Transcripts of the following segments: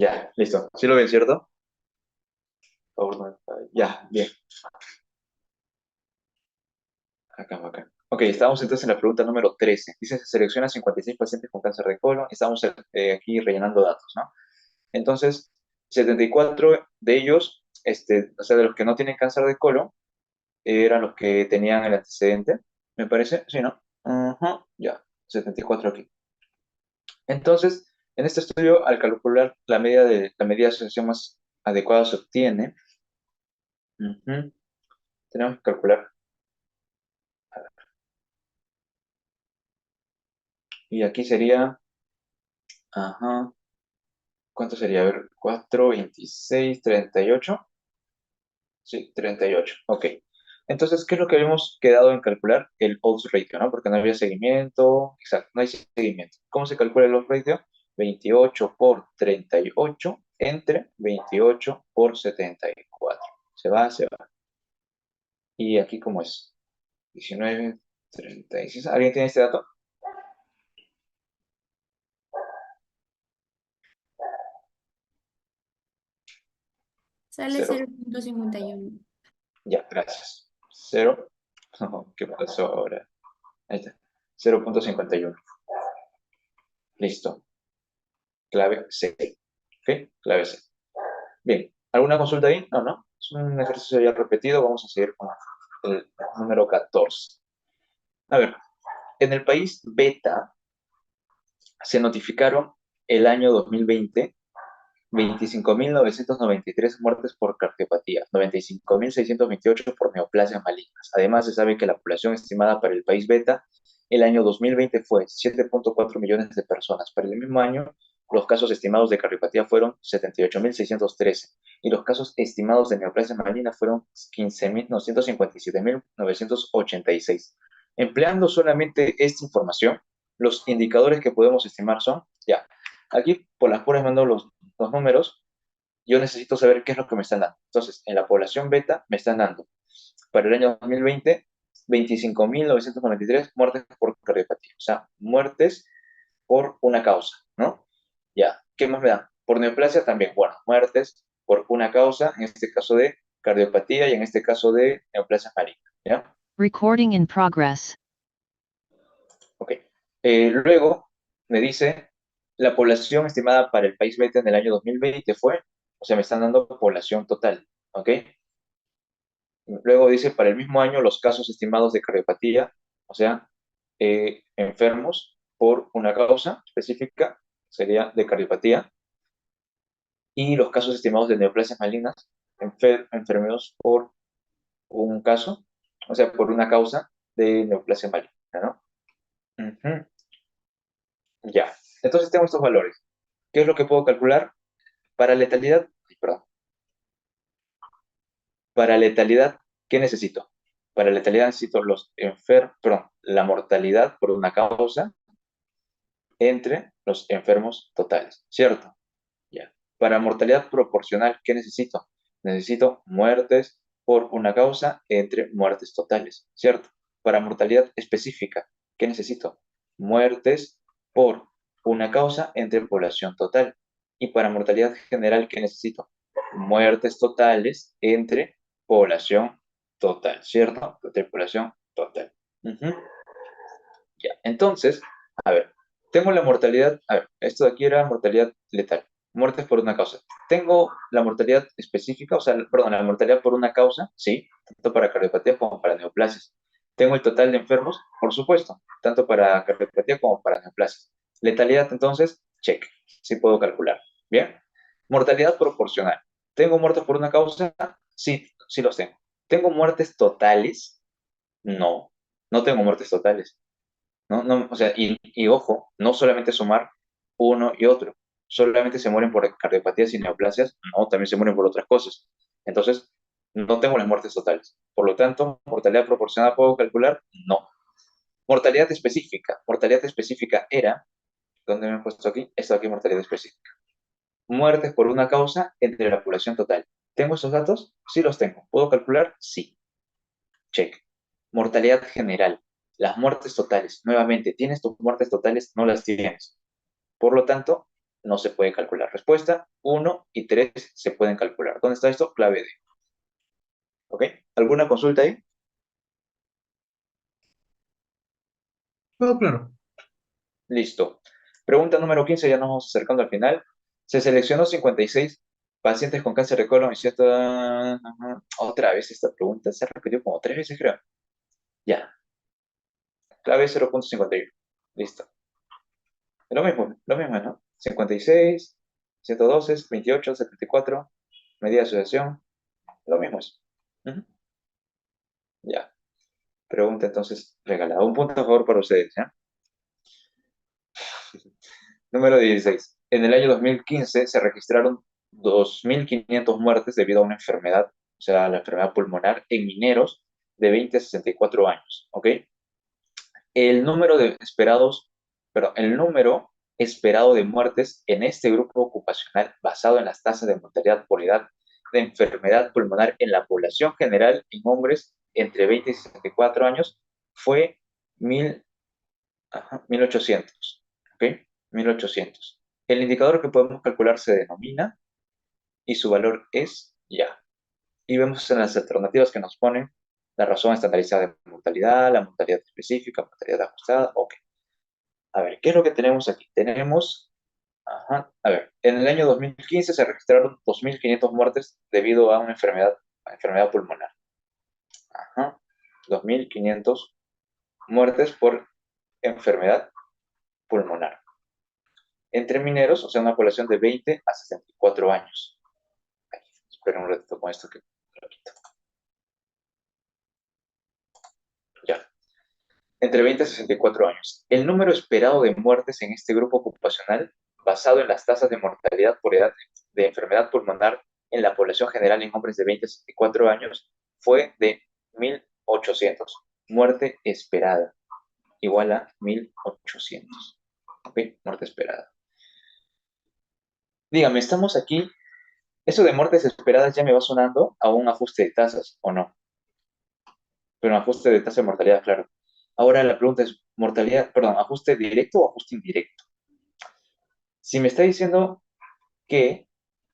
Ya, listo. ¿Sí lo ven, cierto? Por favor, ya, bien. Acá. Ok, estamos entonces en la pregunta número 13. Dice, se selecciona 56 pacientes con cáncer de colon. Estamos aquí rellenando datos, ¿no? Entonces, 74 de ellos, o sea, de los que no tienen cáncer de colon, eran los que tenían el antecedente, me parece. Sí, ¿no? Ajá, ya, 74 aquí. Entonces, en este estudio, al calcular la medida de asociación más adecuada se obtiene, ujú, tenemos que calcular, y aquí sería, ajá, ¿cuánto sería? A ver, 4, 26, 38. Sí, 38. Ok. Entonces, ¿qué es lo que habíamos quedado en calcular? El odds ratio, ¿no? Porque no había seguimiento. Exacto, no hay seguimiento. ¿Cómo se calcula el odds ratio? 28 por 38 entre 28 por 74. Se va. ¿Y aquí cómo es? 19, 36. ¿Alguien tiene este dato? Sale Cero. 0,51. Ya, gracias. Cero. ¿Qué pasó ahora? Ahí está. 0,51. Listo. Clave C. ¿Ok? Clave C. Bien, ¿alguna consulta ahí? No, no. Es un ejercicio ya repetido. Vamos a seguir con el número 14. A ver, en el país beta se notificaron el año 2020 25.993 muertes por cardiopatía, 95.628 por neoplasias malignas. Además, se sabe que la población estimada para el país beta el año 2020 fue 7,4 millones de personas. Para el mismo año, los casos estimados de cardiopatía fueron 78.613 y los casos estimados de neoplasias malignas fueron 57.986. Empleando solamente esta información, los indicadores que podemos estimar son, ya, aquí por las puras mando los números, yo necesito saber qué es lo que me están dando. Entonces, en la población beta me están dando para el año 2020 25.993 muertes por cardiopatía, o sea, muertes por una causa, ¿no? Ya, ¿qué más me dan? Por neoplasia también, bueno, muertes por una causa, en este caso de cardiopatía y en este caso de neoplasia maligna, ¿ya? Recording in progress. Ok. Luego me dice, la población estimada para el país beta en el año 2020 fue, o sea, me están dando población total, ¿ok? Luego dice, para el mismo año, los casos estimados de cardiopatía, o sea, enfermos por una causa específica, sería de cardiopatía, y los casos estimados de neoplasias malignas, enfermos por un caso, o sea, por una causa de neoplasia maligna, ¿no? Ujú. Ya. Entonces tengo estos valores. ¿Qué es lo que puedo calcular? Para letalidad, ay, perdón, para letalidad, ¿qué necesito? Para letalidad necesito la mortalidad por una causa entre los enfermos totales, ¿cierto? Ya. Para mortalidad proporcional, ¿qué necesito? Necesito muertes por una causa entre muertes totales, ¿cierto? Para mortalidad específica, ¿qué necesito? Muertes por una causa entre población total. Y para mortalidad general, ¿qué necesito? Muertes totales entre población total, ¿cierto? Entre población total. Ujú. Ya, entonces, a ver, tengo la mortalidad, a ver, esto de aquí era mortalidad letal, muertes por una causa. Tengo la mortalidad específica, o sea, perdón, la mortalidad por una causa, sí, tanto para cardiopatía como para neoplasias. Tengo el total de enfermos, por supuesto, tanto para cardiopatía como para neoplasias. Letalidad, entonces, check, sí puedo calcular. Bien. Mortalidad proporcional. ¿Tengo muertes por una causa? Sí, sí los tengo. ¿Tengo muertes totales? No, no tengo muertes totales. No, no, o sea, y ojo, no solamente sumar uno y otro, solamente se mueren por cardiopatías y neoplasias, no, también se mueren por otras cosas. Entonces, no tengo las muertes totales. Por lo tanto, mortalidad proporcional puedo calcular, no. Mortalidad específica era, ¿dónde me he puesto aquí? Esto aquí, mortalidad específica. Muertes por una causa entre la población total. ¿Tengo esos datos? Sí los tengo. ¿Puedo calcular? Sí. Check. Mortalidad general. Las muertes totales. Nuevamente, ¿tienes tus muertes totales? No las tienes. Por lo tanto, no se puede calcular. Respuesta, 1 y 3 se pueden calcular. ¿Dónde está esto? Clave D. ¿Ok? ¿Alguna consulta ahí? Todo claro. Listo. Pregunta número 15, ya nos vamos acercando al final. Se seleccionó 56 pacientes con cáncer de colon y cierto... Otra vez esta pregunta se repitió como 3 veces, creo. Ya. Clave 0.51. Listo. Lo mismo, ¿no? 56, 112, 28, 74, medida de asociación. Lo mismo es. Ujú. Ya. Pregunta entonces regalada. Un punto a favor para ustedes, ¿ya? Número 16. En el año 2015 se registraron 2.500 muertes debido a una enfermedad, o sea, la enfermedad pulmonar en mineros de 20 a 64 años, ¿ok? El número de esperados, perdón, el número esperado de muertes en este grupo ocupacional basado en las tasas de mortalidad por edad de enfermedad pulmonar en la población general en hombres entre 20 y 64 años fue 1800, ¿ok? 1800. El indicador que podemos calcular se denomina y su valor es ya. Y vemos en las alternativas que nos ponen la razón estandarizada de mortalidad, la mortalidad específica, mortalidad ajustada, ok. A ver, ¿qué es lo que tenemos aquí? Tenemos, a ver, en el año 2015 se registraron 2.500 muertes debido a enfermedad pulmonar. 2.500 muertes por enfermedad pulmonar. Entre mineros, o sea, una población de 20 a 64 años. Ay, espera un ratito con esto que lo quito. Ya. Entre 20 a 64 años. El número esperado de muertes en este grupo ocupacional, basado en las tasas de mortalidad por edad de enfermedad pulmonar en la población general en hombres de 20 a 64 años, fue de 1.800. Muerte esperada, igual a 1.800. ¿Ok? Muerte esperada. Dígame, estamos aquí. Eso de muertes esperadas ya me va sonando a un ajuste de tasas, ¿o no? Pero un ajuste de tasa de mortalidad, claro. Ahora la pregunta es, mortalidad, perdón, ¿ajuste directo o ajuste indirecto? Si me está diciendo que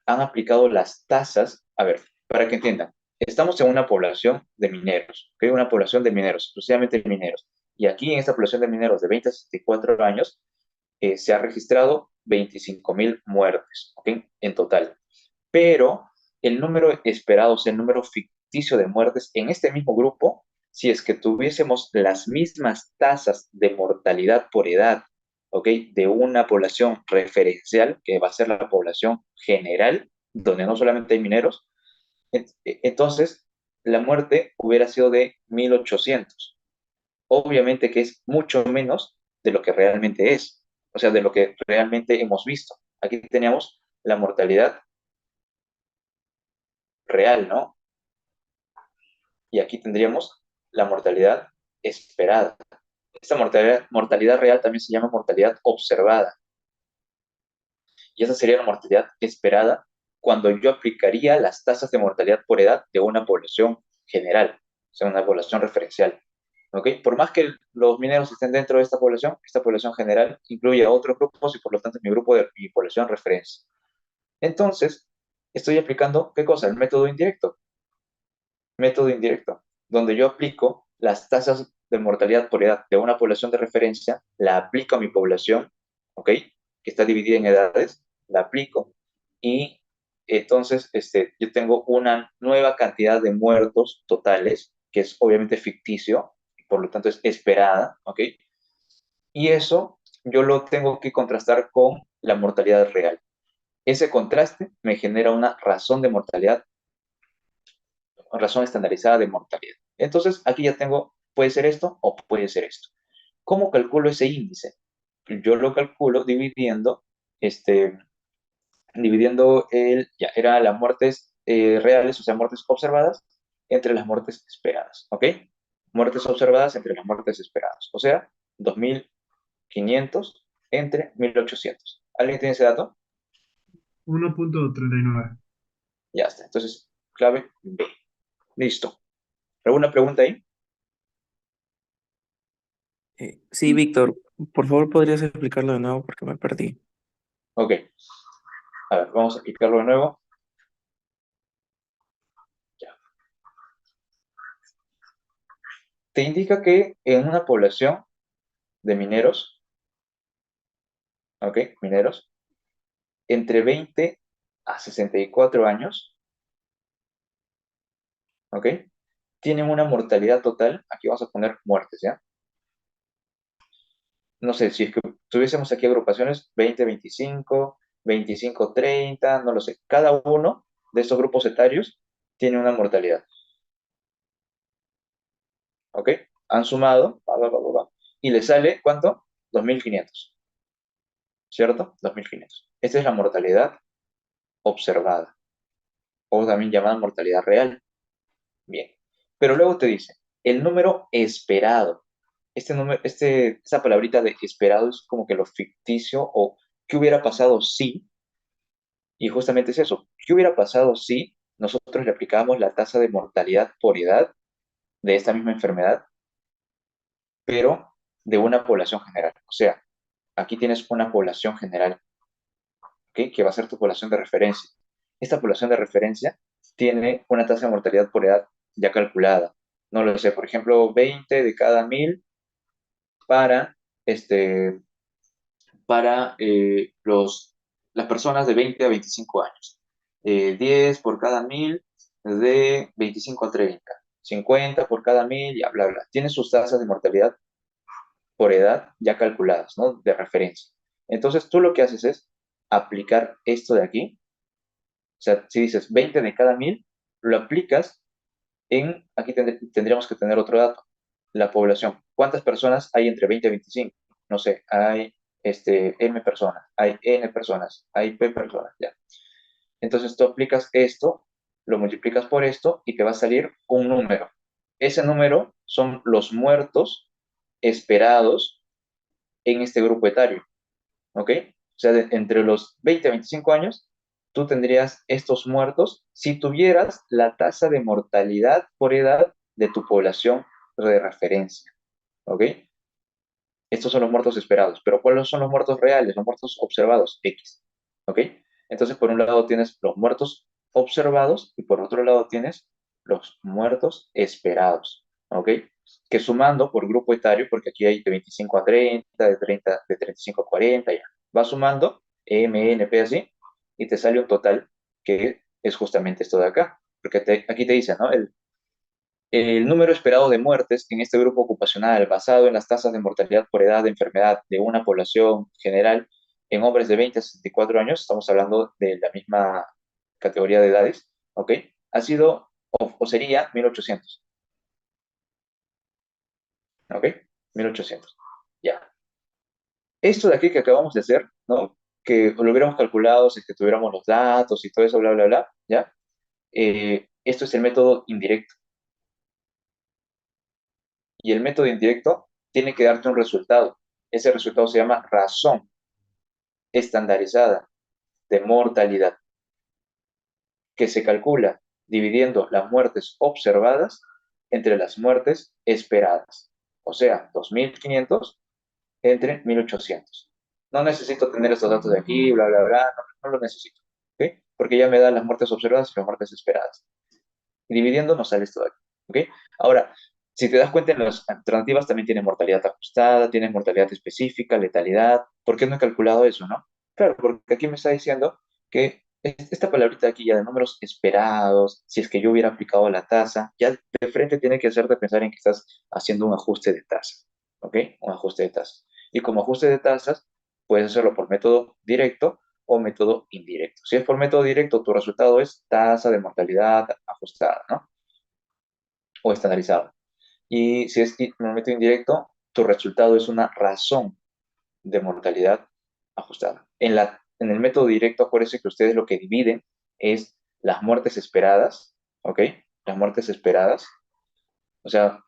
han aplicado las tasas, a ver, para que entiendan, estamos en una población de mineros, ¿ok? Una población de mineros, exclusivamente mineros. Y aquí en esta población de mineros de 20 a 64 años se ha registrado 25.000 muertes, ¿ok? En total. Pero el número esperado, o sea, el número ficticio de muertes en este mismo grupo, si es que tuviésemos las mismas tasas de mortalidad por edad, ¿ok? De una población referencial, que va a ser la población general, donde no solamente hay mineros, entonces la muerte hubiera sido de 1.800. Obviamente que es mucho menos de lo que realmente es, o sea, de lo que realmente hemos visto. Aquí teníamos la mortalidad real, ¿no? Y aquí tendríamos la mortalidad esperada. Esta mortalidad real también se llama mortalidad observada. Y esa sería la mortalidad esperada cuando yo aplicaría las tasas de mortalidad por edad de una población general, o sea, una población referencial. ¿Ok? Por más que los mineros estén dentro de esta población general incluye a otros grupos y por lo tanto es mi población referencia. Entonces, estoy aplicando, ¿qué cosa? El método indirecto, donde yo aplico las tasas de mortalidad por edad de una población de referencia, la aplico a mi población, ¿ok? Que está dividida en edades, la aplico y entonces yo tengo una nueva cantidad de muertos totales, que es obviamente ficticio, por lo tanto es esperada, ¿ok? Y eso yo lo tengo que contrastar con la mortalidad real. Ese contraste me genera una razón de mortalidad, razón estandarizada de mortalidad. Entonces, aquí ya tengo, puede ser esto o puede ser esto. ¿Cómo calculo ese índice? Yo lo calculo dividiendo ya, era las muertes reales, o sea, muertes observadas, entre las muertes esperadas, ¿ok? Muertes observadas entre las muertes esperadas, o sea, 2.500 entre 1.800. ¿Alguien tiene ese dato? 1.39. Ya está. Entonces, clave B. Listo. ¿Alguna pregunta ahí? Sí, Víctor, por favor, ¿podrías explicarlo de nuevo porque me perdí? Ok, a ver, vamos a aplicarlo de nuevo. Ya. Te indica que en una población de mineros, ok, mineros, entre 20 a 64 años, ok, tienen una mortalidad total, aquí vamos a poner muertes, ¿ya? No sé, si es que tuviésemos aquí agrupaciones 20, 25, 25, 30, no lo sé. Cada uno de estos grupos etarios tiene una mortalidad, ¿ok? Han sumado, y le sale, ¿cuánto? 2.500, ¿cierto? 2.500. Esta es la mortalidad observada, o también llamada mortalidad real. Bien. Pero luego te dice, el número esperado. Este número, esa palabrita de esperado es como que lo ficticio o qué hubiera pasado si, y justamente es eso, qué hubiera pasado si nosotros le aplicábamos la tasa de mortalidad por edad de esta misma enfermedad, pero de una población general. O sea, aquí tienes una población general, ¿ok? Que va a ser tu población de referencia. Esta población de referencia tiene una tasa de mortalidad por edad ya calculada. No lo sé, por ejemplo, 20 de cada 1.000 para, las personas de 20 a 25 años. 10 por cada 1.000 de 25 a 30. 50 por cada 1.000 y bla, bla. Tiene sus tasas de mortalidad por edad ya calculadas, ¿no? De referencia. Entonces, tú lo que haces es aplicar esto de aquí. O sea, si dices 20 de cada 1.000, lo aplicas aquí tendríamos que tener otro dato, la población. ¿Cuántas personas hay entre 20 y 25? No sé, hay M personas, hay N personas, hay P personas, ya. Entonces tú aplicas esto, lo multiplicas por esto y te va a salir un número. Ese número son los muertos esperados en este grupo etario, ¿ok? O sea, entre los 20 a 25 años, tú tendrías estos muertos si tuvieras la tasa de mortalidad por edad de tu población de referencia, ¿ok? Estos son los muertos esperados, pero ¿cuáles son los muertos reales? Los muertos observados, X, ¿ok? Entonces, por un lado tienes los muertos observados y por otro lado tienes los muertos esperados, ¿ok? Que sumando por grupo etario, porque aquí hay de 25 a 30, de 35 a 40, ya. Va sumando, M, N, P, así, y te sale un total que es justamente esto de acá. Porque aquí te dice, ¿no? El número esperado de muertes en este grupo ocupacional, basado en las tasas de mortalidad por edad de enfermedad de una población general en hombres de 20 a 64 años, estamos hablando de la misma categoría de edades, ¿ok? Ha sido o sería 1.800, ¿ok? 1.800, ya. Esto de aquí que acabamos de hacer, ¿no? Que lo hubiéramos calculado si es que tuviéramos los datos y todo eso, bla, bla, bla, ¿ya? Esto es el método indirecto. Y el método indirecto tiene que darte un resultado. Ese resultado se llama razón estandarizada de mortalidad, que se calcula dividiendo las muertes observadas entre las muertes esperadas. O sea, 2.500 entre 1.800. No necesito tener estos datos de aquí, bla, bla, bla, no lo necesito, ¿ok? Porque ya me dan las muertes observadas y las muertes esperadas. Y dividiendo nos sale esto de aquí, ¿ok? Ahora, si te das cuenta, en las alternativas también tienen mortalidad ajustada, tienen mortalidad específica, letalidad. ¿Por qué no he calculado eso, no? Claro, porque aquí me está diciendo que esta palabrita de aquí ya de números esperados, si es que yo hubiera aplicado la tasa, ya de frente tiene que hacerte pensar en que estás haciendo un ajuste de tasa, ¿ok? Un ajuste de tasas. Y como ajuste de tasas, puedes hacerlo por método directo o método indirecto. Si es por método directo, tu resultado es tasa de mortalidad ajustada, ¿no? O estandarizada. Y si es por método indirecto, tu resultado es una razón de mortalidad ajustada. En el método directo, acuérdense que ustedes lo que dividen es las muertes esperadas, ¿ok? Las muertes esperadas. O sea,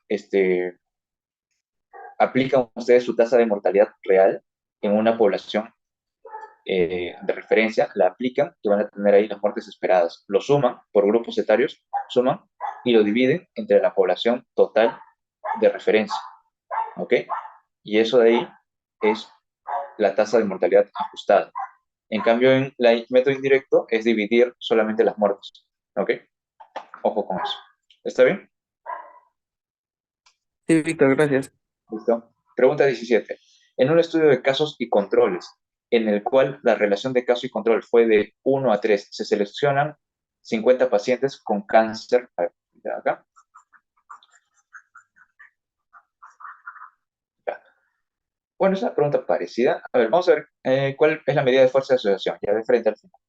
aplican ustedes su tasa de mortalidad real en una población de referencia, la aplican y van a tener ahí las muertes esperadas. Lo suman por grupos etarios, suman y lo dividen entre la población total de referencia. ¿Ok? Y eso de ahí es la tasa de mortalidad ajustada. En cambio, en el método indirecto es dividir solamente las muertes. ¿Ok? Ojo con eso. ¿Está bien? Sí, Víctor, gracias. ¿Listo? Pregunta 17. En un estudio de casos y controles, en el cual la relación de caso y control fue de 1 a 3, se seleccionan 50 pacientes con cáncer. A ver, ya acá. Ya. Bueno, es una pregunta parecida. A ver, vamos a ver cuál es la medida de fuerza de asociación. Ya de frente al final.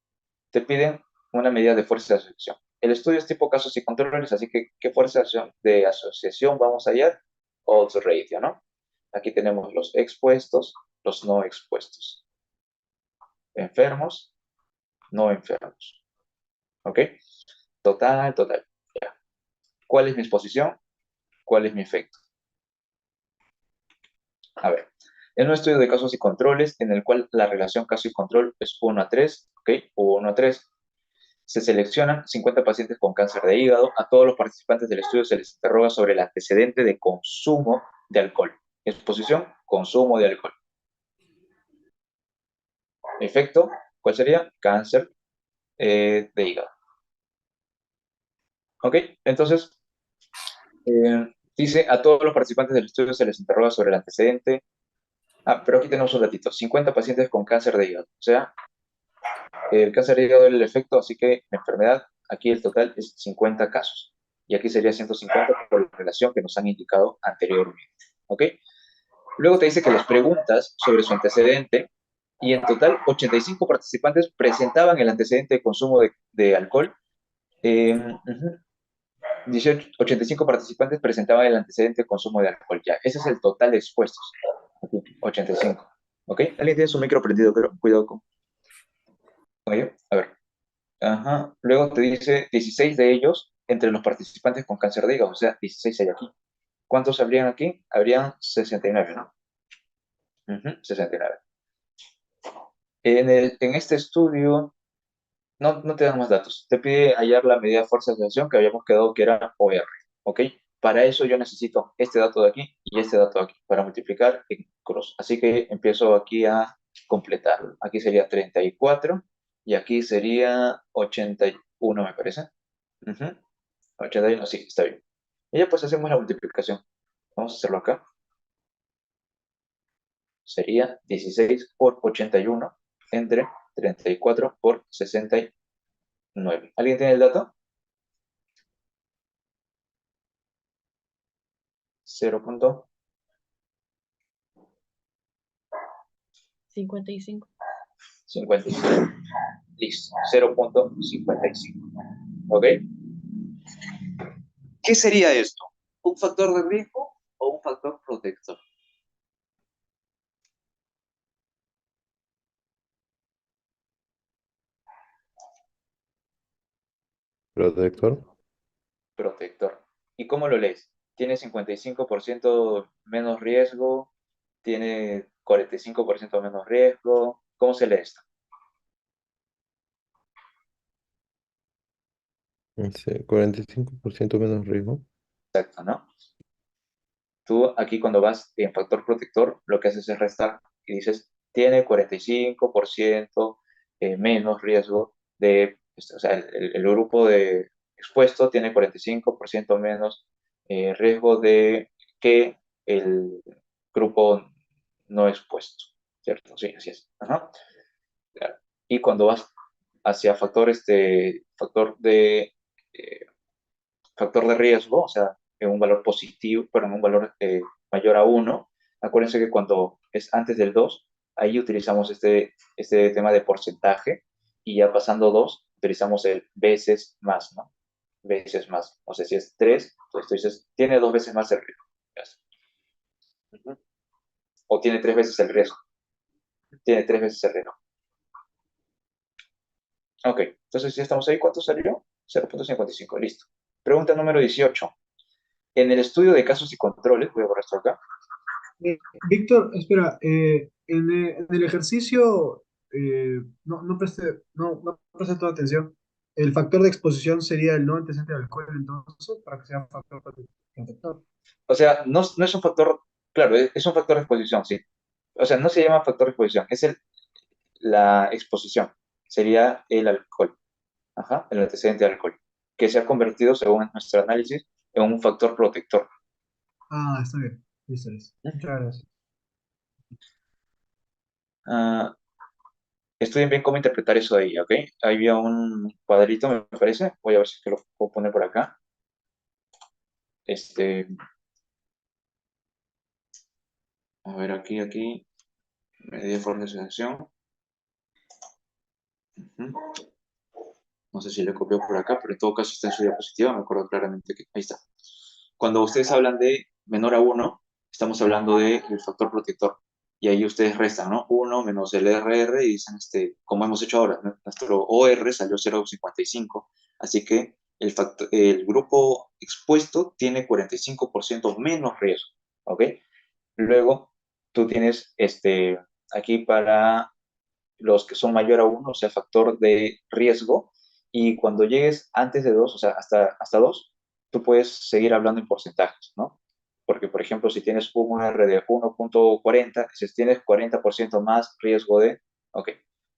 Te piden una medida de fuerza de asociación. El estudio es tipo casos y controles, así que ¿qué fuerza de asociación vamos a hallar? Odds ratio, ¿no? Aquí tenemos los expuestos, los no expuestos. Enfermos, no enfermos. ¿Ok? Total, total. Ya. ¿Cuál es mi exposición? ¿Cuál es mi efecto? A ver, en un estudio de casos y controles en el cual la relación caso y control es 1 a 3, ¿ok? 1 a 3. Se seleccionan 50 pacientes con cáncer de hígado. A todos los participantes del estudio se les interroga sobre el antecedente de consumo de alcohol. Exposición, consumo de alcohol. Efecto, ¿cuál sería? Cáncer de hígado. ¿Ok? Entonces, dice, a todos los participantes del estudio se les interroga sobre el antecedente. Ah, pero aquí tenemos un datito. 50 pacientes con cáncer de hígado. O sea, el cáncer de hígado es el efecto, así que la enfermedad, aquí el total es 50 casos. Y aquí sería 150 por la relación que nos han indicado anteriormente. ¿Ok? Luego te dice que les preguntas sobre su antecedente y en total 85 participantes presentaban el antecedente de consumo de alcohol. 85 participantes presentaban el antecedente de consumo de alcohol. Ya, ese es el total de expuestos. Aquí, 85. ¿Ok? ¿Alguien tiene su micro prendido? Cuidado con ello. A ver. Ajá. Luego te dice 16 de ellos entre los participantes con cáncer de hígado. O sea, 16 hay aquí. ¿Cuántos habrían aquí? Habrían 69, ¿no? 69. En este estudio, no te dan más datos. Te pide hallar la medida de fuerza de asociación que habíamos quedado que era OR. ¿Ok? Para eso yo necesito este dato de aquí y este dato de aquí para multiplicar en cruz. Así que empiezo aquí a completarlo. Aquí sería 34 y aquí sería 81, me parece. 81, sí, está bien. Y ya pues hacemos la multiplicación. Vamos a hacerlo acá. Sería 16 por 81 entre 34 por 69. ¿Alguien tiene el dato? 0.55. 55. Listo. 0.55. ¿Ok? ¿Qué sería esto? ¿Un factor de riesgo o un factor protector? Protector. Protector. ¿Y cómo lo lees? ¿Tiene 55% menos riesgo? ¿Tiene 45% menos riesgo? ¿Cómo se lee esto? Sí, 45% menos riesgo. Exacto, ¿no? Tú aquí cuando vas en factor protector, lo que haces es restar y dices, tiene 45% menos riesgo o sea, el grupo de expuesto tiene 45% menos riesgo de que el grupo no expuesto, ¿cierto? Sí, así es. Ajá. Claro. Y cuando vas hacia eh, factor de riesgo, o sea, en un valor positivo, pero en un valor mayor a 1. Acuérdense que cuando es antes del 2, ahí utilizamos este tema de porcentaje y ya pasando 2, utilizamos el veces más, ¿no? Veces más. O sea, si es 3, pues tú dices, tiene 2 veces más el riesgo. Ya está. Ujú. O tiene 3 veces el riesgo. Tiene 3 veces el riesgo. Ok, entonces si estamos ahí, ¿cuánto salió? 0.55, listo. Pregunta número 18. En el estudio de casos y controles, voy a borrar esto acá. Víctor, espera, en el ejercicio no presté toda atención. El factor de exposición sería el no antecedente de alcohol, entonces, para que sea un factor protector. O sea, no es un factor, claro, es un factor de exposición, sí. O sea, no se llama factor de exposición, es la exposición, sería el alcohol, ajá, el antecedente de alcohol, que se ha convertido, según nuestro análisis, en un factor protector. Ah, está bien. Listo, listo. Muchas gracias. Ah, estudien bien cómo interpretar eso de ahí, ¿ok? Ahí había un cuadrito, me parece. Voy a ver si es que lo puedo poner por acá. A ver, aquí, medida de forma de asociación. Ujú. No sé si le copió por acá, pero en todo caso está en su diapositiva, me acuerdo claramente que ahí está. Cuando ustedes hablan de menor a 1, estamos hablando del factor protector. Y ahí ustedes restan, ¿no? 1 menos el RR y dicen, como hemos hecho ahora, ¿no? Nuestro OR salió 0,55. Así que el grupo expuesto tiene 45% menos riesgo, ¿ok? Luego, tú tienes aquí para los que son mayor a 1, o sea, factor de riesgo, y cuando llegues antes de 2, o sea, hasta 2, tú puedes seguir hablando en porcentajes, ¿no? Porque, por ejemplo, si tienes un R de 1,40, si tienes 40% más riesgo de, ok,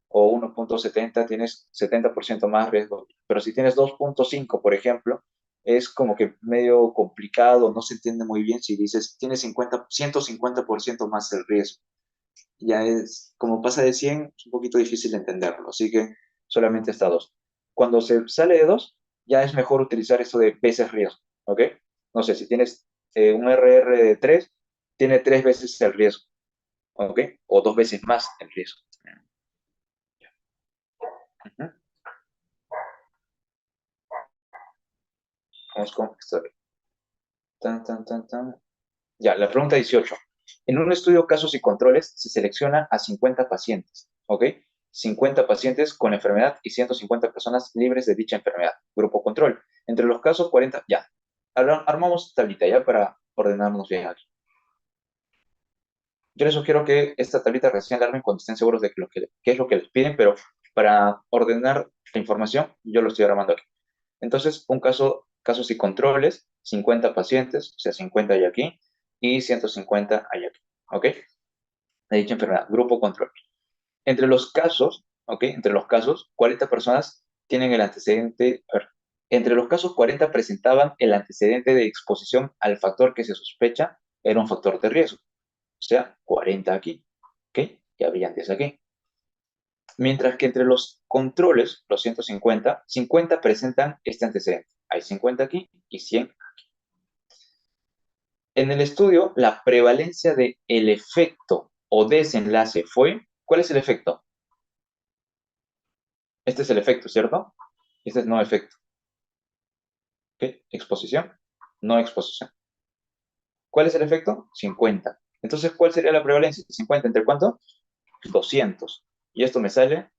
o 1,70 tienes 70% más riesgo, pero si tienes 2,5, por ejemplo, es como que medio complicado, no se entiende muy bien si dices, tienes 150% más el riesgo, ya es, como pasa de 100 es un poquito difícil entenderlo, así que solamente hasta 2. Cuando se sale de 2 ya es mejor utilizar esto de veces riesgo, ¿ok? No sé, si tienes un RR de 3 tiene 3 veces el riesgo, ¿ok? O 2 veces más el riesgo. Ujú. Vamos con esto. Tan, tan, tan, tan. Ya, la pregunta 18. En un estudio casos y controles se selecciona a 50 pacientes, ¿ok? 50 pacientes con enfermedad y 150 personas libres de dicha enfermedad. Grupo control. Entre los casos, 40, ya. Armamos tablita ya para ordenarnos bien aquí. Yo les sugiero que esta tablita recién la armen cuando estén seguros de qué es lo que les piden, pero para ordenar la información, yo lo estoy armando aquí. Entonces, casos y controles, 50 pacientes, o sea, 50 hay aquí, y 150 hay aquí, ¿ok? De dicha enfermedad, grupo control. Entre los casos, ¿ok? Entre los casos, 40 personas tienen el antecedente, a ver, entre los casos, 40 presentaban el antecedente de exposición al factor que se sospecha era un factor de riesgo. O sea, 40 aquí, ¿ok? Ya habían 10 aquí. Mientras que entre los controles, los 150, 50 presentan este antecedente. Hay 50 aquí y 100 aquí. En el estudio, la prevalencia del efecto o desenlace fue, ¿cuál es el efecto? Este es el efecto, ¿cierto? Este es no efecto. ¿Ok? Exposición, no exposición. ¿Cuál es el efecto? 50. Entonces, ¿cuál sería la prevalencia? 50 entre cuánto? 200. Y esto me sale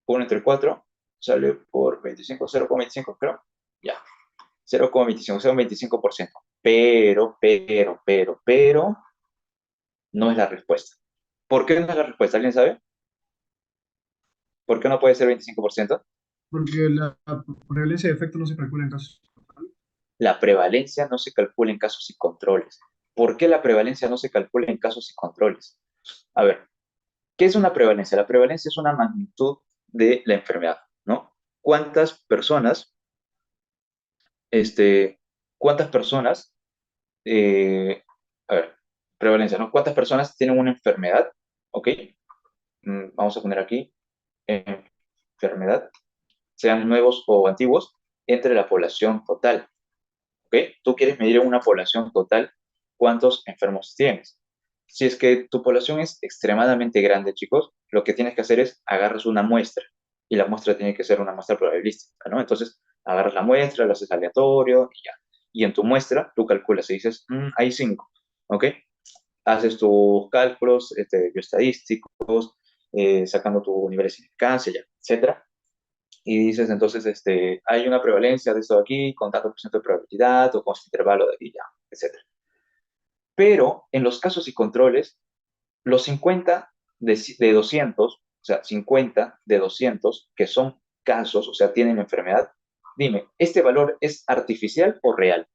1 entre 4, sale por 25, 0,25 creo. Ya, 0,25, 0,25%. Pero, no es la respuesta. ¿Por qué no es la respuesta? ¿Alguien sabe? ¿Por qué no puede ser 25%? Porque la prevalencia de efecto no se calcula en casos. La prevalencia no se calcula en casos y controles. ¿Por qué la prevalencia no se calcula en casos y controles? A ver, ¿qué es una prevalencia? La prevalencia es una magnitud de la enfermedad, ¿no? ¿Cuántas personas, este, cuántas personas, a ver, prevalencia, ¿no? ¿Cuántas personas tienen una enfermedad? ¿Ok? Vamos a poner aquí, enfermedad, sean nuevos o antiguos, entre la población total. ¿Ok? Tú quieres medir en una población total cuántos enfermos tienes. Si es que tu población es extremadamente grande, chicos, lo que tienes que hacer es agarras una muestra y la muestra tiene que ser una muestra probabilística, ¿no? Entonces, agarras la muestra, lo haces aleatorio y ya. Y en tu muestra, tú calculas y dices, hay 5, ¿ok? Haces tus cálculos bioestadísticos, sacando tu nivel de significancia, ya, etcétera, y dices entonces, hay una prevalencia de esto de aquí, con tanto por ciento de probabilidad, o con este intervalo de aquí, ya, etcétera. Pero en los casos y controles, los 50 de 200, o sea, 50 de 200, que son casos, o sea, tienen enfermedad, dime, ¿este valor es artificial o real?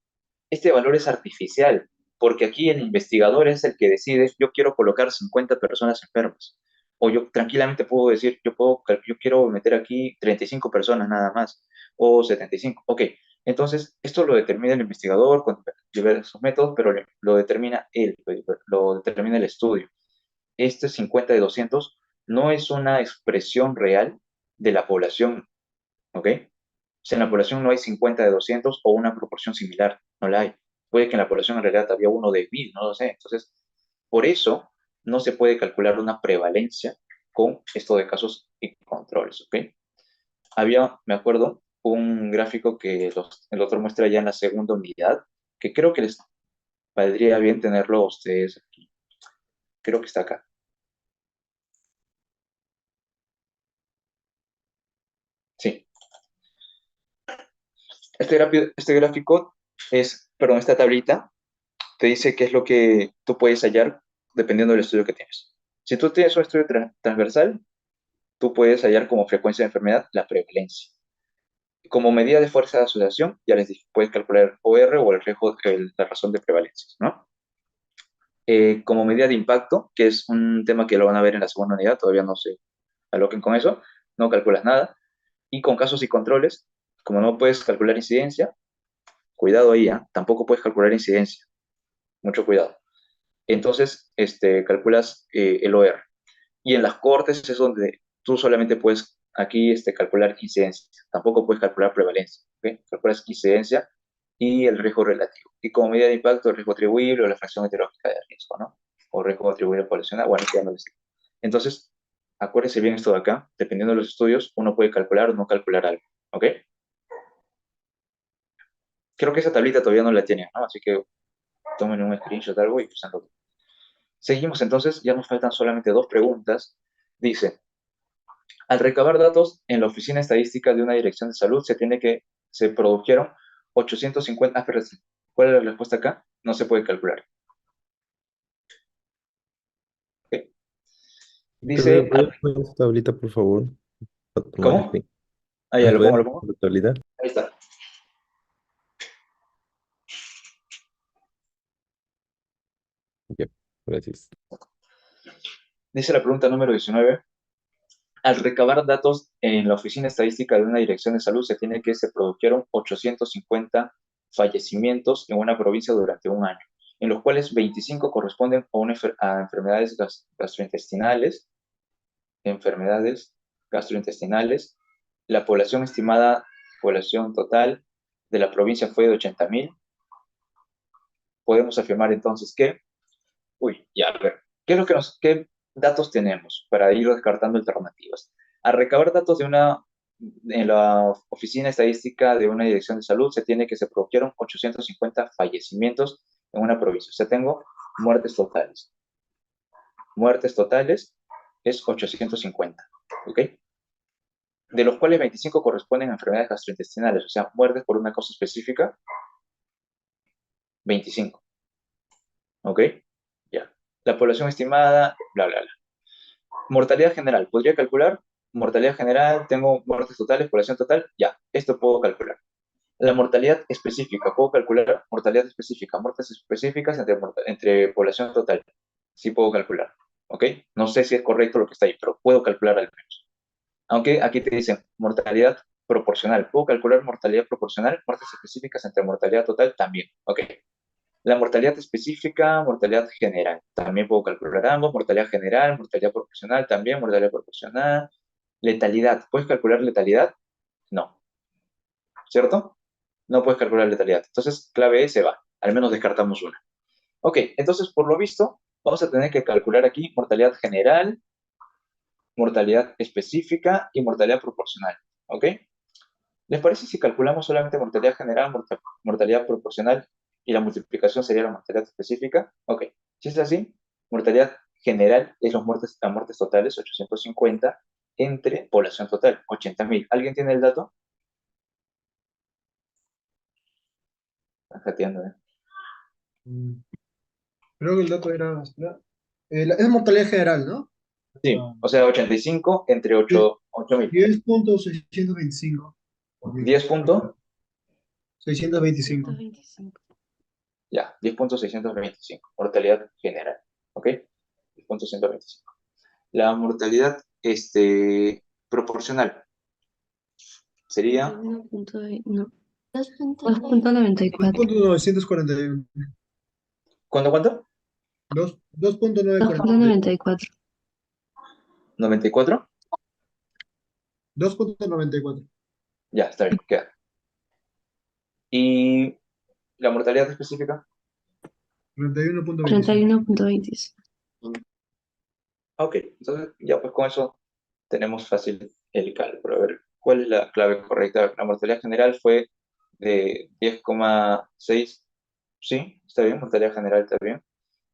Este valor es artificial, porque aquí el investigador es el que decide, yo quiero colocar 50 personas enfermas, O yo tranquilamente puedo decir, yo quiero meter aquí 35 personas nada más, o 75. Ok, entonces esto lo determina el investigador con diversos métodos, pero lo determina él, lo determina el estudio. Este 50 de 200 no es una expresión real de la población, ¿ok? O sea, en la población no hay 50 de 200 o una proporción similar, no la hay. Puede que en la población en realidad había uno de 1000, no lo sé. Entonces, por eso no se puede calcular una prevalencia con esto de casos y controles, ¿ok? Había, me acuerdo, un gráfico que el otro muestra ya en la segunda unidad, que creo que les valdría bien tenerlo a ustedes aquí. Creo que está acá. Sí. Este gráfico perdón, esta tablita te dice qué es lo que tú puedes hallar dependiendo del estudio que tienes. Si tú tienes un estudio transversal, tú puedes hallar como frecuencia de enfermedad la prevalencia. Como medida de fuerza de asociación, ya les dije, puedes calcular OR o el riesgo, la razón de prevalencia, ¿no? Como medida de impacto, que es un tema que lo van a ver en la segunda unidad, todavía no se aloquen con eso, no calculas nada. Y con casos y controles, como no puedes calcular incidencia, cuidado ahí, ¿eh? Tampoco puedes calcular incidencia, mucho cuidado. Entonces, calculas el OR. Y en las cortes es donde tú solamente puedes aquí calcular incidencia. Tampoco puedes calcular prevalencia. ¿Okay? Calculas incidencia y el riesgo relativo. Y como medida de impacto, el riesgo atribuible o la fracción etiológica de riesgo, ¿no? O riesgo atribuible poblacional. Bueno, ya no les digo. Entonces, acuérdense bien esto de acá. Dependiendo de los estudios, uno puede calcular o no calcular algo. ¿Ok? Creo que esa tablita todavía no la tienen, ¿no? Así que tomen un screenshot de algo y usenlo. Seguimos entonces, ya nos faltan solamente dos preguntas. Dice, al recabar datos en la oficina estadística de una dirección de salud, se produjeron 850. Espérate, ¿cuál es la respuesta acá? No se puede calcular. ¿Ok? Dice, ¿Puedes poner esta tablita, por favor? Para tomar ¿cómo? screen. Ah, ya, ¿Me lo pongo, puedes lo pongo. poner la tablita? Ahí está. Ya, gracias. Dice la pregunta número 19. Al recabar datos en la oficina estadística de una dirección de salud, se produjeron 850 fallecimientos en una provincia durante un año, en los cuales 25 corresponden a enfermedades gastrointestinales. La población total de la provincia fue de 80.000. Podemos afirmar entonces que, ya, a ver, ¿qué datos tenemos para ir descartando alternativas? Al recabar datos en la oficina estadística de una dirección de salud, se produjeron 850 fallecimientos en una provincia. O sea, tengo muertes totales. Muertes totales es 850, ¿ok? De los cuales 25 corresponden a enfermedades gastrointestinales, o sea, muertes por una causa específica, 25, ¿ok? Ya. La población estimada, bla, bla, bla. Mortalidad general, ¿podría calcular? Mortalidad general, tengo muertes totales, población total, ya, esto puedo calcular. La mortalidad específica, ¿puedo calcular mortalidad específica? Muertes específicas entre población total, sí puedo calcular, ¿ok? No sé si es correcto lo que está ahí, pero puedo calcular al menos. Aunque aquí te dicen mortalidad proporcional. ¿Puedo calcular mortalidad proporcional? Muertes específicas entre mortalidad total también. Ok. La mortalidad específica, mortalidad general. También puedo calcular ambos. Mortalidad general, mortalidad proporcional también, mortalidad proporcional. Letalidad. ¿Puedes calcular letalidad? No. ¿Cierto? No puedes calcular letalidad. Entonces, clave E se va. Al menos descartamos una. Ok, entonces, por lo visto, vamos a tener que calcular aquí mortalidad general, mortalidad específica y mortalidad proporcional. ¿Ok? ¿Les parece si calculamos solamente mortalidad general, mortalidad proporcional y la multiplicación sería la mortalidad específica? Ok, si es así, mortalidad general es las muertes totales, 850, entre población total, 80.000. ¿Alguien tiene el dato? Están jateando, ¿eh? Mm, Creo que el dato era, espera, es mortalidad general, ¿no? Sí, o sea, 85 entre Die- 8.000. 10.625 por mil. 10 punto, 625. 125. ya, 10.625, mortalidad general, ¿ok? 10.625. La mortalidad proporcional sería, 2.94. 2.941. ¿cuánto? 2.941. 2.94. 94. 2.94. Ya, está bien, queda. Y la mortalidad específica, 31.26. 31.26. ok, entonces ya pues con eso tenemos fácil el cálculo. A ver, ¿cuál es la clave correcta? La mortalidad general fue de 10,6. Sí, está bien, mortalidad general está bien.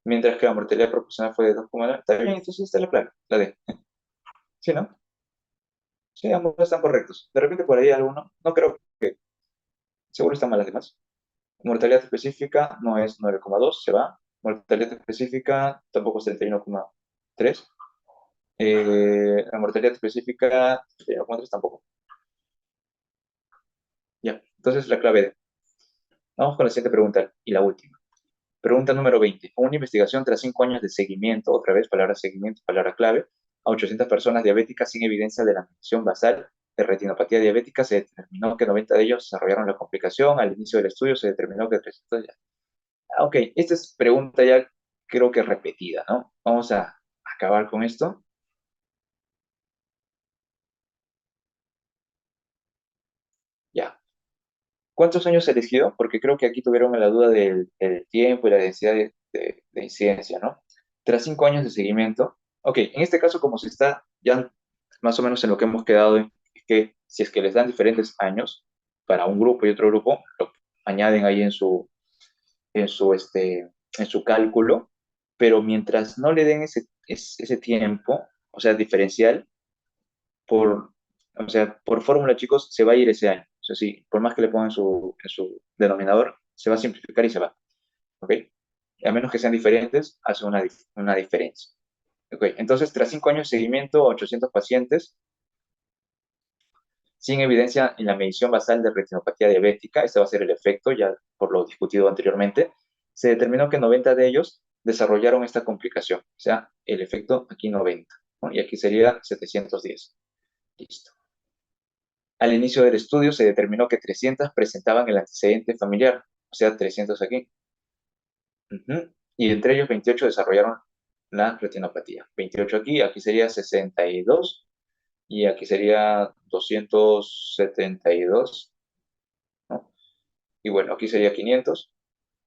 Mientras que la mortalidad proporcional fue de 2,9. Está bien, entonces está la clave, la D. ¿Sí, no? Sí, ambos están correctos. De repente por ahí alguno, no creo que, seguro están mal las demás. Mortalidad específica no es 9,2, se va. Mortalidad específica tampoco es 31,3. La mortalidad específica, 31,3 tampoco. Ya, entonces la clave D. Vamos con la siguiente pregunta y la última. Pregunta número 20. Una investigación tras 5 años de seguimiento, otra vez palabra seguimiento, palabra clave, a 800 personas diabéticas sin evidencia de la medición basal de retinopatía diabética, se determinó que 90 de ellos desarrollaron la complicación. Al inicio del estudio se determinó que 300 ya. Ok, esta es pregunta ya creo que repetida, ¿no? Vamos a acabar con esto. Ya. ¿Cuántos años se eligió? Porque creo que aquí tuvieron la duda del tiempo y la densidad de incidencia, ¿no? Tras 5 años de seguimiento. Ok, en este caso, como se está ya más o menos en lo que hemos quedado, es que si es que les dan diferentes años para un grupo y otro grupo, lo añaden ahí en su cálculo, pero mientras no le den ese tiempo, o sea, diferencial, por, o sea, por fórmula, chicos, se va a ir ese año. O sea, sí, por más que le pongan en su denominador, se va a simplificar y se va. ¿Ok? A menos que sean diferentes, hace una diferencia. ¿Ok? Entonces, tras 5 años de seguimiento, 800 pacientes, sin evidencia en la medición basal de retinopatía diabética, este va a ser el efecto, ya por lo discutido anteriormente, se determinó que 90 de ellos desarrollaron esta complicación. O sea, el efecto aquí 90, ¿no? Y aquí sería 710. Listo. Al inicio del estudio se determinó que 300 presentaban el antecedente familiar, o sea, 300 aquí. Ujú. Y entre ellos 28 desarrollaron la retinopatía. 28 aquí sería 62 y aquí sería 272, ¿no? Y bueno, aquí sería 500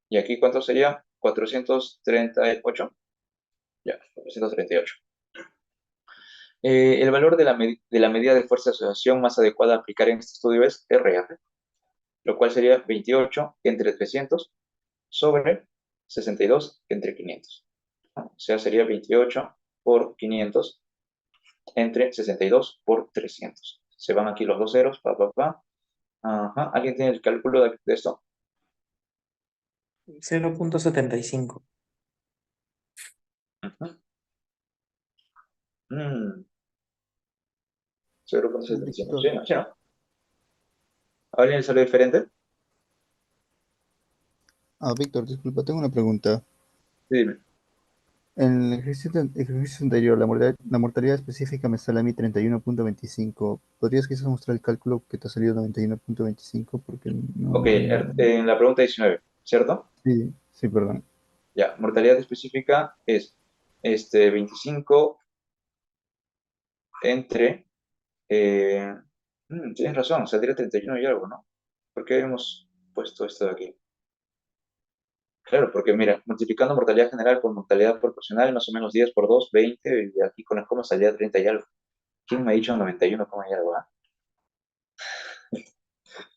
y aquí ¿cuánto sería? 438. Ya, 438. El valor de la medida de fuerza de asociación más adecuada a aplicar en este estudio es RR, lo cual sería 28 entre 300 sobre 62 entre 500, ¿no? O sea, sería 28 por 500 entre 62 por 300. Se van aquí los dos ceros, pa, pa, pa. Ajá. ¿Alguien tiene el cálculo de esto? 0.75. Ujú. Mm, 0,75. Víctor, Sí, ¿no? Sí, ¿no? ¿A alguien le sale diferente? Víctor, disculpa, tengo una pregunta. Sí, dime. En el ejercicio anterior, la mortalidad específica me sale a mí 31.25. ¿Podrías quizás mostrar el cálculo que te ha salido 91.25? Porque Ok, no... en la pregunta 19, ¿cierto? Sí, sí, perdón. Ya, mortalidad específica es 25 entre... eh, tienes razón, saldría 31 y algo, ¿no? ¿Por qué hemos puesto esto de aquí? Claro, porque mira, multiplicando mortalidad general por mortalidad proporcional, más o menos 10 por 2, 20, y aquí con las comas salía 30 y algo. ¿Quién me ha dicho 91 coma y algo?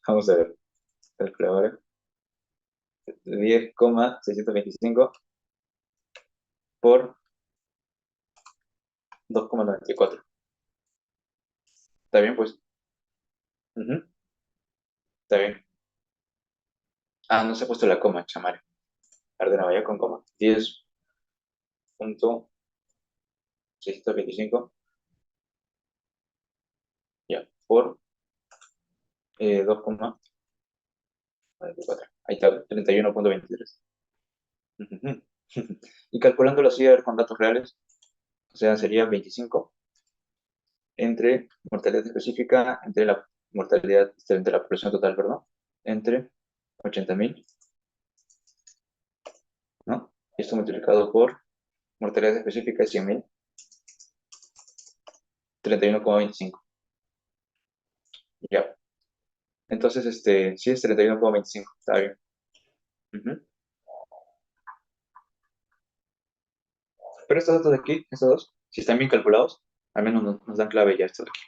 Vamos a ver, calculadora. 10,625 por 2,94. ¿Está bien, pues? Ujú. Está bien. Ah, no se ha puesto la coma, chamare. Ardena vaya con coma. 10,625 ya, por 2,94. Ahí está, 31,23. Ujú. Y calculándolo así, a ver, con datos reales, O sea, sería 25 entre mortalidad específica, entre la mortalidad, entre la población total, perdón, entre 80.000, ¿no? Esto multiplicado por mortalidad específica es 100.000, 31,25. Ya. Entonces, sí es 31,25, está bien. Ujú. Pero estos datos de aquí, estos dos, si están bien calculados, al menos nos dan clave ya estos de aquí.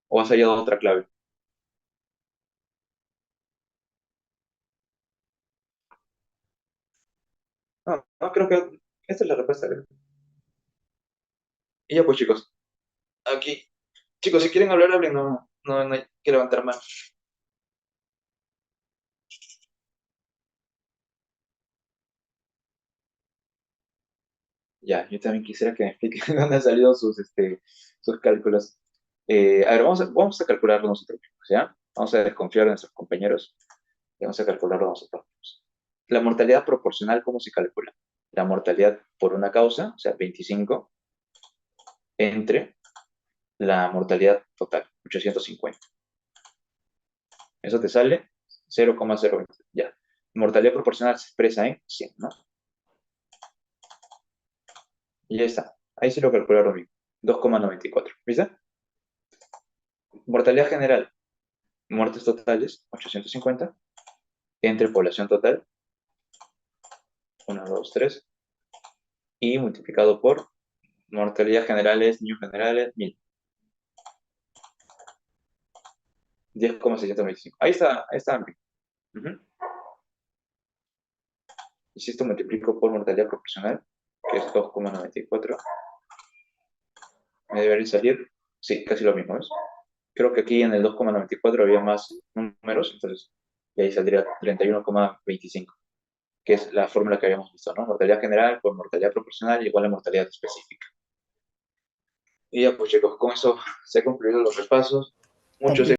O has hallado otra clave. No, no, creo que esta es la respuesta, creo. Y ya pues chicos, aquí. Chicos, si quieren hablar, hablen, no hay que levantar mano. Ya, yo también quisiera que me expliquen dónde han salido sus cálculos. A ver, vamos a calcularlo nosotros mismos, ¿ya? Vamos a desconfiar de nuestros compañeros y vamos a calcularlo nosotros mismos. La mortalidad proporcional, ¿cómo se calcula? La mortalidad por una causa, o sea, 25, entre la mortalidad total, 850. Eso te sale 0,020. Ya. Mortalidad proporcional se expresa en 100, ¿no? Y ya está. Ahí sí lo calcularon bien. 2,94. ¿Viste? Mortalidad general, muertes totales, 850, entre población total, 1, 2, 3, y multiplicado por mortalidad generales, niños generales, 1000. 10,625. Ahí está bien. Ujú. Y si esto multiplico por mortalidad proporcional, que es 2,94, me debería salir, sí, casi lo mismo, ¿ves? Creo que aquí en el 2,94 había más números, entonces, y ahí saldría 31,25, que es la fórmula que habíamos visto, ¿no? Mortalidad general por mortalidad proporcional igual a mortalidad específica. Y ya pues chicos, con eso se han concluido los repasos. Muchos